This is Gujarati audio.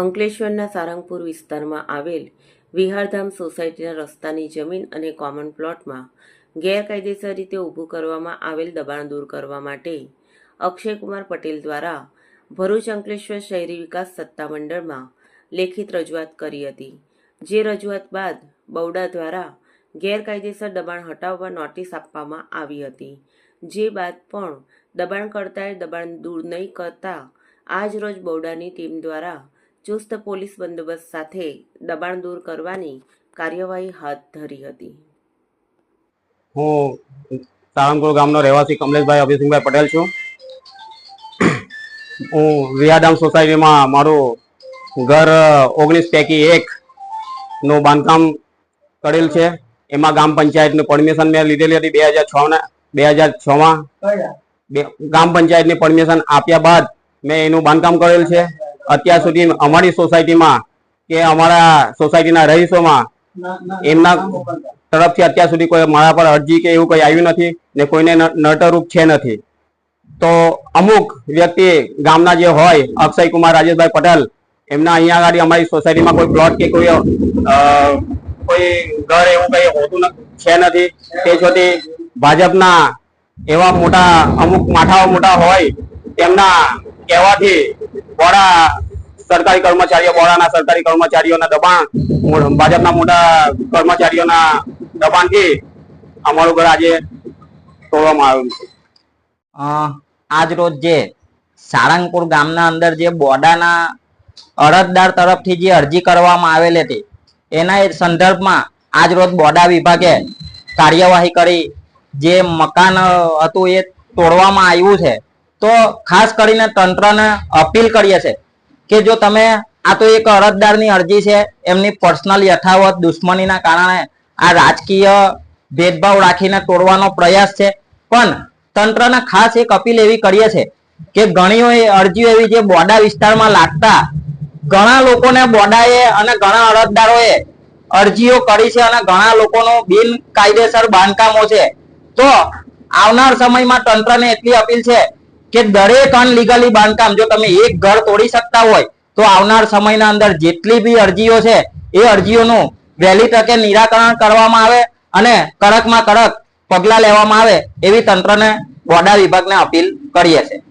અંકલેશ્વરના સારંગપુર વિસ્તારમાં આવેલ વિહારધામ સોસાયટીના રસ્તાની જમીન અને કોમન પ્લોટમાં ગેરકાયદેસર રીતે ઊભું કરવામાં આવેલ દબાણ દૂર કરવા માટે અક્ષયકુમાર પટેલ દ્વારા ભરૂચ અંકલેશ્વર શહેરી વિકાસ સત્તામંડળમાં લેખિત રજૂઆત કરી હતી। જે રજૂઆત બાદ બૌડા દ્વારા ગેરકાયદેસર દબાણ હટાવવા નોટિસ આપવામાં આવી હતી। જે બાદ પણ દબાણકર્તાએ દબાણ દૂર નહીં કરતા આજ રોજ બૌડાની ટીમ દ્વારા ચુસ્ત પોલીસ બંદોબસ્ત સાથે દબાણ દૂર કરવાની કાર્યવાહી હાથ ધરી હતી। હું સારંગપુર ગામનો રહેવાસી કમલેશભાઈ અભિસિંહભાઈ પટેલ છું। હું વિહારધામ સોસાયટીમાં મારું ઘર 19 પૈકી 1 નું બાંધકામ કરેલ છે। એમાં ગામ પંચાયતની પરમિશન મેં લીધેલી હતી 2006માં। ગામ પંચાયતની પરમિશન આપ્યા બાદ મેં એનું બાંધકામ કરેલ છે। અત્યાર સુધી અમારી સોસાયટીમાં કે અમારા સોસાયટીના રહીશોમાં એમના તરફથી અત્યાર સુધી કોઈ મારા પર અરજી કે એવું કોઈ આવ્યું નથી ને કોઈને નટરૂપ છે નથી। તો અમુક વ્યક્તિ ગામના જે હોય અક્ષયકુમાર રાજેશભાઈ પટેલ એમના અહીંયા આગળ અમારી સોસાયટીમાં કોઈ પ્લોટ કે કોઈ ઘર એવું કઈ હોતું છે નથી। તે છોટી ભાજપના એવા મોટા અમુક માથાઓ મોટા હોય તેમના કહેવાથી બોડા સરકારી કર્મચારીઓ બોડાના સરકારી કર્મચારીઓના દબાણ ભાજપના મોટા કર્મચારીઓના દબાણથી અમારું ઘર આજે તોડવામાં આવ્યું છે। આજ રોજ જે સારંગપુર ગામના અંદર જે બોડાના અરજદાર તરફથી જે અરજી કરવામાં આવેલ હતી એના સંદર્ભમાં આજ રોજ બોડા વિભાગે કાર્યવાહી કરી જે મકાન હતું એ તોડવામાં આવ્યું છે। તો ખાસ કરીને તંત્રને અપીલ કરીએ છે કે જો તમે આ તો એક અરજદારની અરજી છે, એમની પર્સનલ યથાવત દુશ્મનીના કારણે આ રાજકીય ભેદભાવ રાખીને તોડવાનો પ્રયાસ છે, પણ તંત્રને ખાસ એક અપીલ એવી કરીએ છે કે ઘણી અરજીઓ એવી જે બોડા વિસ્તારમાં લાગતા ઘણા લોકોને બોડાએ અને ઘણા અરજદારોએ અરજીઓ કરી છે અને ઘણા લોકોનો બિનકાયદેસર બાંધકામો છે। તો આવનાર સમયમાં તંત્રને એટલી અપીલ છે કે દરેક અનલીગલી બાંધકામ જો તમે એક ઘર તોડી શકતા હોય તો આવનાર સમયના અંદર જેટલી બી અરજીઓ છે એ અરજીઓનું વહેલી તકે નિરાકરણ કરવામાં આવે અને કડકમાં કડક પગલાં લેવામાં આવે એવી તંત્રને બોડા વિભાગને અપીલ કરીએ છીએ।